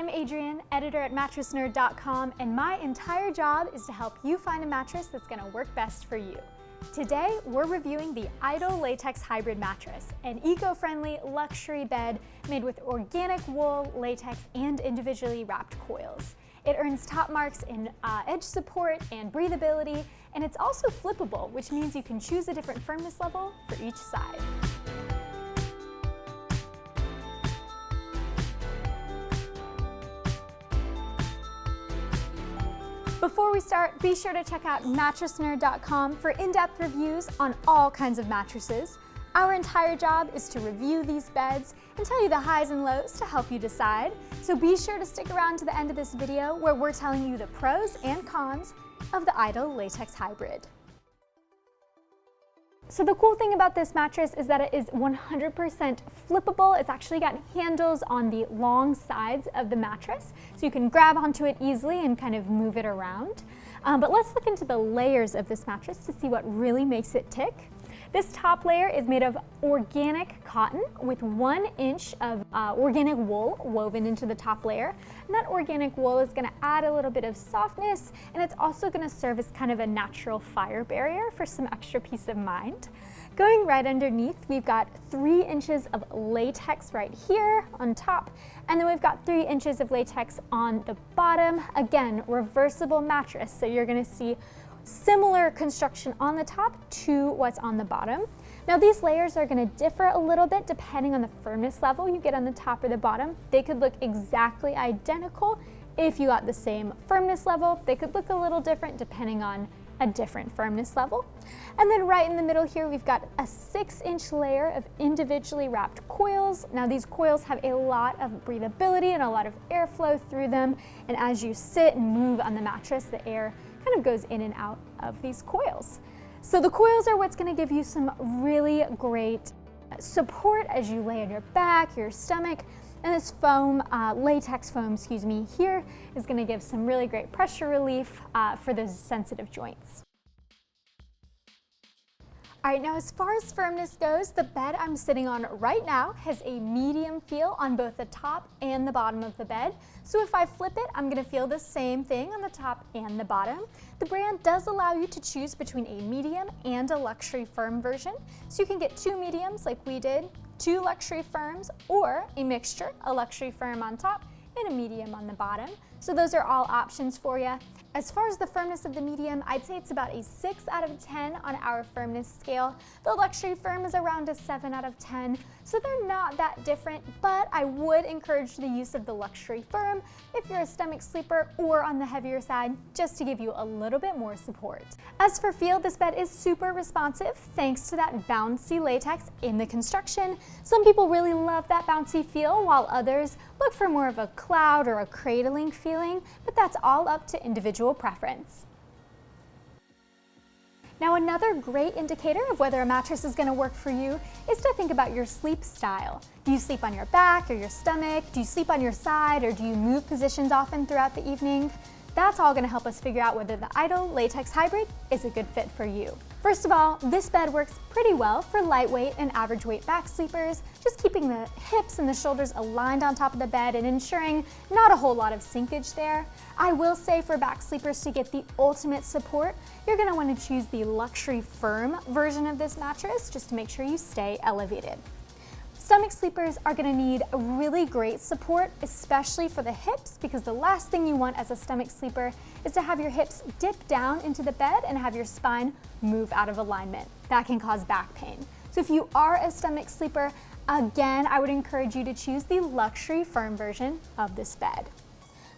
I'm Adrienne, editor at mattressnerd.com, and my entire job is to help you find a mattress that's going to work best for you. Today, we're reviewing the Idle Latex Hybrid mattress, an eco-friendly luxury bed made with organic wool, latex, and individually wrapped coils. It earns top marks in edge support and breathability, and it's also flippable, which means you can choose a different firmness level for each side. Before we start, be sure to check out mattressnerd.com for in-depth reviews on all kinds of mattresses. Our entire job is to review these beds and tell you the highs and lows to help you decide. So be sure to stick around to the end of this video where we're telling you the pros and cons of the Idle Latex Hybrid. So the cool thing about this mattress is that it is 100% flippable. It's actually got handles on the long sides of the mattress, so you can grab onto it easily and kind of move it around. But let's look into the layers of this mattress to see what really makes it tick. This top layer is made of organic cotton with 1 inch of organic wool woven into the top layer. And that organic wool is going to add a little bit of softness, and it's also going to serve as kind of a natural fire barrier for some extra peace of mind. Going right underneath, we've got 3 inches of latex right here on top, and then we've got 3 inches of latex on the bottom. Again, reversible mattress, so you're going to see similar construction on the top to what's on the bottom. Now these layers are going to differ a little bit depending on the firmness level you get on the top or the bottom. They could look exactly identical if you got the same firmness level. They could look a little different depending on a different firmness level. And then right in the middle here, we've got a 6-inch layer of individually wrapped coils. Now these coils have a lot of breathability and a lot of airflow through them. And as you sit and move on the mattress, the air kind of goes in and out of these coils. So the coils are what's going to give you some really great support as you lay on your back, your stomach, and this foam, latex foam, here is going to give some really great pressure relief for those sensitive joints. All right, now as far as firmness goes, the bed I'm sitting on right now has a medium feel on both the top and the bottom of the bed. So if I flip it, I'm gonna feel the same thing on the top and the bottom. The brand does allow you to choose between a medium and a luxury firm version. So you can get 2 mediums like we did, 2 luxury firms, or a mixture, a luxury firm on top and a medium on the bottom. So those are all options for you. As far as the firmness of the medium, I'd say it's about a 6 out of 10 on our firmness scale. The luxury firm is around a 7 out of 10, so they're not that different, but I would encourage the use of the luxury firm if you're a stomach sleeper or on the heavier side, just to give you a little bit more support. As for feel, this bed is super responsive thanks to that bouncy latex in the construction. Some people really love that bouncy feel, while others look for more of a cloud or a cradling feeling, but that's all up to individual preference. Now another great indicator of whether a mattress is going to work for you is to think about your sleep style. Do you sleep on your back or your stomach? Do you sleep on your side, or do you move positions often throughout the evening? That's all going to help us figure out whether the Idle Latex Hybrid is a good fit for you. First of all, this bed works pretty well for lightweight and average weight back sleepers, just keeping the hips and the shoulders aligned on top of the bed and ensuring not a whole lot of sinkage there. I will say for back sleepers, to get the ultimate support, you're going to want to choose the luxury firm version of this mattress just to make sure you stay elevated. Stomach sleepers are going to need a really great support, especially for the hips, because the last thing you want as a stomach sleeper is to have your hips dip down into the bed and have your spine move out of alignment. That can cause back pain. So if you are a stomach sleeper, again, I would encourage you to choose the luxury firm version of this bed.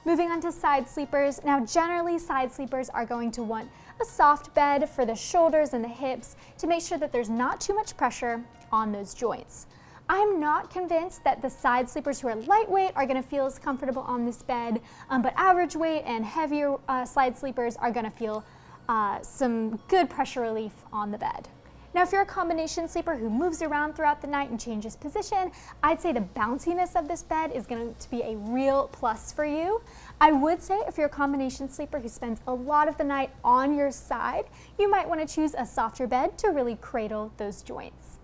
Moving on to side sleepers. Now generally side sleepers are going to want a soft bed for the shoulders and the hips to make sure that there's not too much pressure on those joints. I'm not convinced that the side sleepers who are lightweight are going to feel as comfortable on this bed, but average weight and heavier side sleepers are going to feel some good pressure relief on the bed. Now, if you're a combination sleeper who moves around throughout the night and changes position, I'd say the bounciness of this bed is going to be a real plus for you. I would say if you're a combination sleeper who spends a lot of the night on your side, you might want to choose a softer bed to really cradle those joints.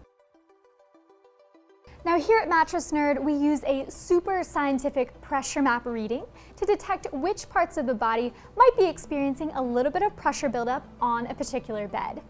Now here at Mattress Nerd, we use a super scientific pressure map reading to detect which parts of the body might be experiencing a little bit of pressure buildup on a particular bed.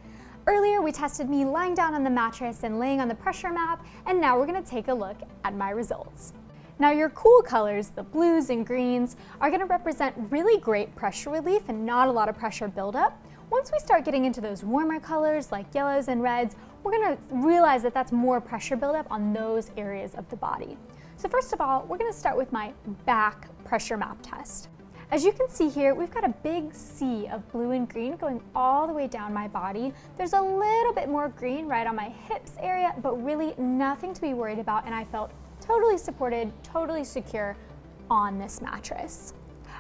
Earlier, we tested me lying down on the mattress and laying on the pressure map, and now we're gonna take a look at my results. Now your cool colors, the blues and greens, are gonna represent really great pressure relief and not a lot of pressure buildup. Once we start getting into those warmer colors like yellows and reds, we're gonna realize that that's more pressure buildup on those areas of the body. So first of all, we're gonna start with my back pressure map test. As you can see here, we've got a big sea of blue and green going all the way down my body. There's a little bit more green right on my hips area, but really nothing to be worried about, and I felt totally supported, totally secure on this mattress.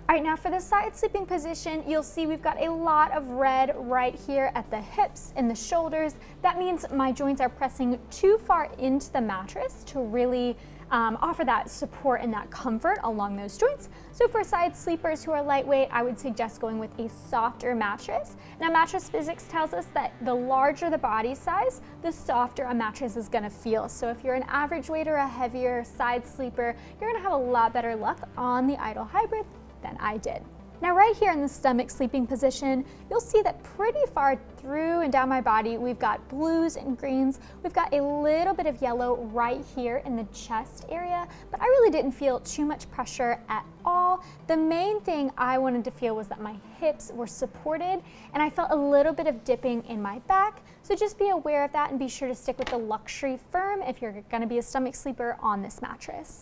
All right, now for the side sleeping position, you'll see we've got a lot of red right here at the hips and the shoulders. That means my joints are pressing too far into the mattress to really offer that support and that comfort along those joints. So for side sleepers who are lightweight, I would suggest going with a softer mattress. Now mattress physics tells us that the larger the body size, the softer a mattress is gonna feel. So if you're an average weight or a heavier side sleeper, you're gonna have a lot better luck on the Idle Hybrid than I did. Now right here in the stomach sleeping position, you'll see that pretty far through and down my body, we've got blues and greens. We've got a little bit of yellow right here in the chest area, but I really didn't feel too much pressure at all. The main thing I wanted to feel was that my hips were supported, and I felt a little bit of dipping in my back. So just be aware of that and be sure to stick with the luxury firm if you're gonna be a stomach sleeper on this mattress.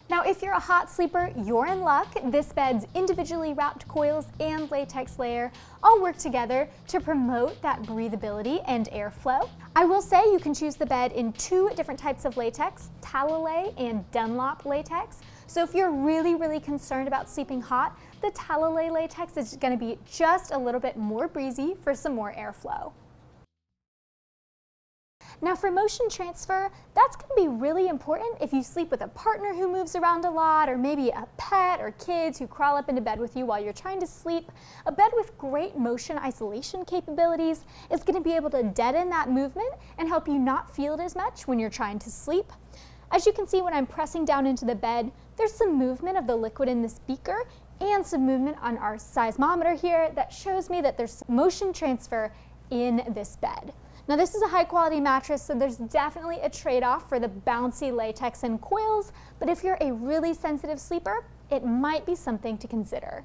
Now, if you're a hot sleeper, you're in luck. This bed's individually wrapped coils and latex layer all work together to promote that breathability and airflow. I will say you can choose the bed in 2 different types of latex, Talalay and Dunlop latex. So if you're really concerned about sleeping hot, the Talalay latex is gonna be just a little bit more breezy for some more airflow. Now for motion transfer, that's going to be really important if you sleep with a partner who moves around a lot, or maybe a pet or kids who crawl up into bed with you while you're trying to sleep. A bed with great motion isolation capabilities is going to be able to deaden that movement and help you not feel it as much when you're trying to sleep. As you can see when I'm pressing down into the bed, there's some movement of the liquid in this beaker and some movement on our seismometer here that shows me that there's motion transfer in this bed. Now this is a high quality mattress, so there's definitely a trade-off for the bouncy latex and coils, but if you're a really sensitive sleeper, it might be something to consider.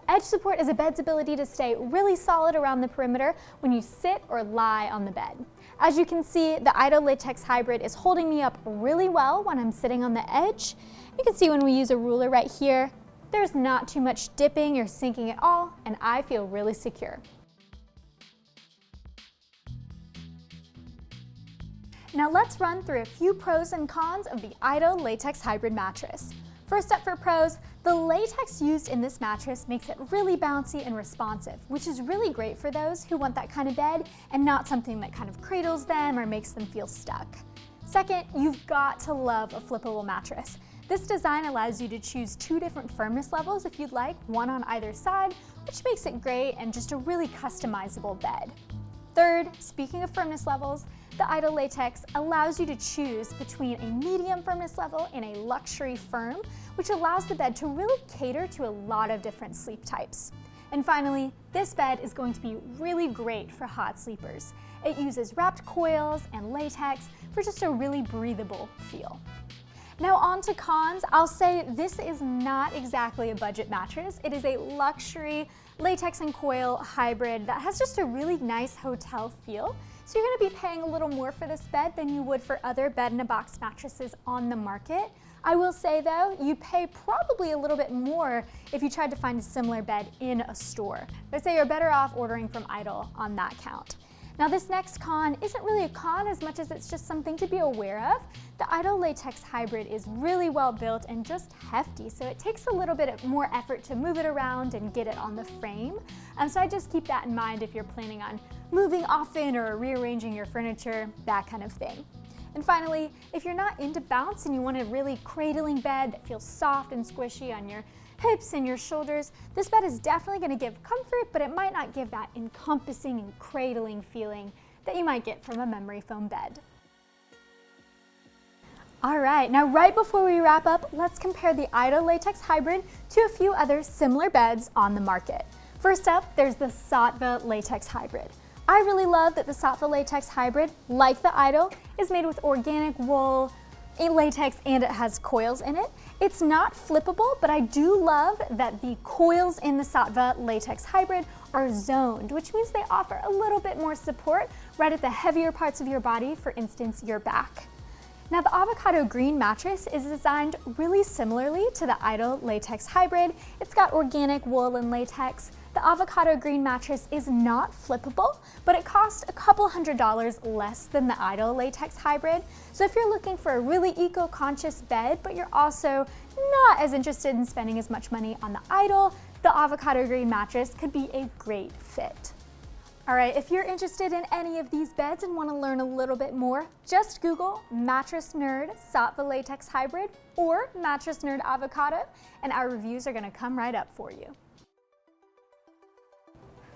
Edge support is a bed's ability to stay really solid around the perimeter when you sit or lie on the bed. As you can see, the Idle Latex Hybrid is holding me up really well when I'm sitting on the edge. You can see when we use a ruler right here, there's not too much dipping or sinking at all, and I feel really secure. Now let's run through a few pros and cons of the Idle Latex Hybrid mattress. First up for pros, the latex used in this mattress makes it really bouncy and responsive, which is really great for those who want that kind of bed and not something that kind of cradles them or makes them feel stuck. Second, you've got to love a flippable mattress. This design allows you to choose 2 different firmness levels if you'd like, one on either side, which makes it great and just a really customizable bed. Third, speaking of firmness levels, the Idle Latex allows you to choose between a medium firmness level and a luxury firm, which allows the bed to really cater to a lot of different sleep types. And finally, this bed is going to be really great for hot sleepers. It uses wrapped coils and latex for just a really breathable feel. Now on to cons. I'll say this is not exactly a budget mattress. It is a luxury latex and coil hybrid that has just a really nice hotel feel. So you're gonna be paying a little more for this bed than you would for other bed-in-a-box mattresses on the market. I will say though, you'd pay probably a little bit more if you tried to find a similar bed in a store. I'd say you're better off ordering from Idle on that count. Now this next con isn't really a con as much as it's just something to be aware of. The Idle Latex Hybrid is really well built and just hefty, so it takes a little bit more effort to move it around and get it on the frame. So I just keep that in mind if you're planning on moving often or rearranging your furniture, that kind of thing. And finally, if you're not into bounce and you want a really cradling bed that feels soft and squishy on your hips and your shoulders, this bed is definitely going to give comfort, but it might not give that encompassing and cradling feeling that you might get from a memory foam bed. All right, now right before we wrap up, let's compare the Idle Latex Hybrid to a few other similar beds on the market. First up, there's the Saatva Latex Hybrid. I really love that the Saatva Latex Hybrid, like the Idle, is made with organic wool, latex, and it has coils in it. It's not flippable, but I do love that the coils in the Saatva Latex Hybrid are zoned, which means they offer a little bit more support right at the heavier parts of your body, for instance, your back. Now, the Avocado green mattress is designed really similarly to the Idle Latex Hybrid. It's got organic wool and latex. The Avocado green mattress is not flippable, but it costs a couple $100s less than the Idle Latex Hybrid. So if you're looking for a really eco-conscious bed, but you're also not as interested in spending as much money on the Idle, the Avocado green mattress could be a great fit. All right, if you're interested in any of these beds and want to learn a little bit more, just Google Mattress Nerd Saatva Latex Hybrid or Mattress Nerd Avocado, and our reviews are going to come right up for you.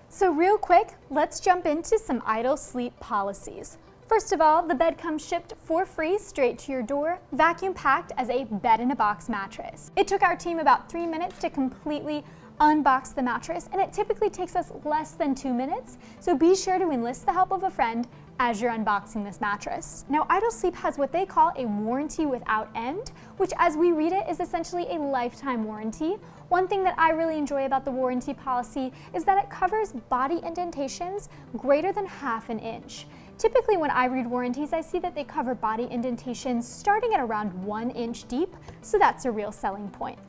So real quick, let's jump into some Idle sleep policies. First of all, the bed comes shipped for free straight to your door, vacuum packed as a bed-in-a-box mattress. It took our team about 3 minutes to completely unbox the mattress, and it typically takes us less than 2 minutes, so be sure to enlist the help of a friend as you're unboxing this mattress. Now, Idle Sleep has what they call a warranty without end, which as we read it is essentially a lifetime warranty. One thing that I really enjoy about the warranty policy is that it covers body indentations greater than ½ an inch. Typically when I read warranties, I see that they cover body indentations starting at around 1 inch deep, so that's a real selling point.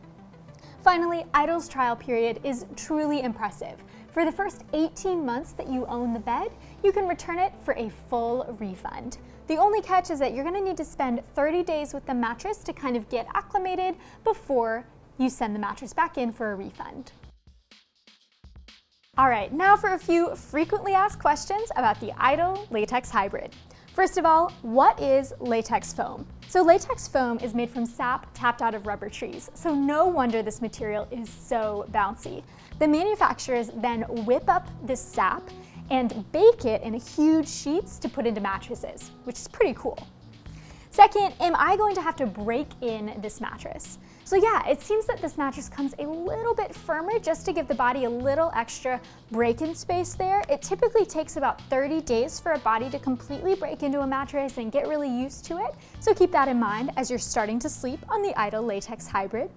Finally, Idle's trial period is truly impressive. For the first 18 months that you own the bed, you can return it for a full refund. The only catch is that you're going to need to spend 30 days with the mattress to kind of get acclimated before you send the mattress back in for a refund. All right, now for a few frequently asked questions about the Idle Latex Hybrid. First of all, what is latex foam? So latex foam is made from sap tapped out of rubber trees, so no wonder this material is so bouncy. The manufacturers then whip up this sap and bake it in huge sheets to put into mattresses, which is pretty cool. Second, am I going to have to break in this mattress? So yeah, it seems that this mattress comes a little bit firmer just to give the body a little extra break-in space there. It typically takes about 30 days for a body to completely break into a mattress and get really used to it. So keep that in mind as you're starting to sleep on the Idle Latex Hybrid.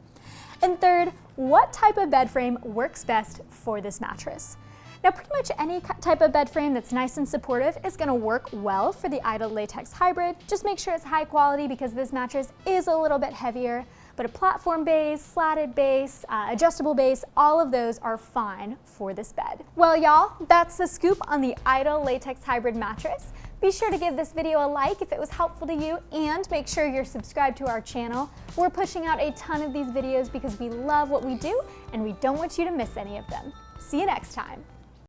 And third, what type of bed frame works best for this mattress? Now, pretty much any type of bed frame that's nice and supportive is going to work well for the Idle Latex Hybrid. Just make sure it's high quality because this mattress is a little bit heavier, but a platform base, slatted base, adjustable base, all of those are fine for this bed. Well, y'all, that's the scoop on the Idle Latex Hybrid mattress. Be sure to give this video a like if it was helpful to you, and make sure you're subscribed to our channel. We're pushing out a ton of these videos because we love what we do and we don't want you to miss any of them. See you next time.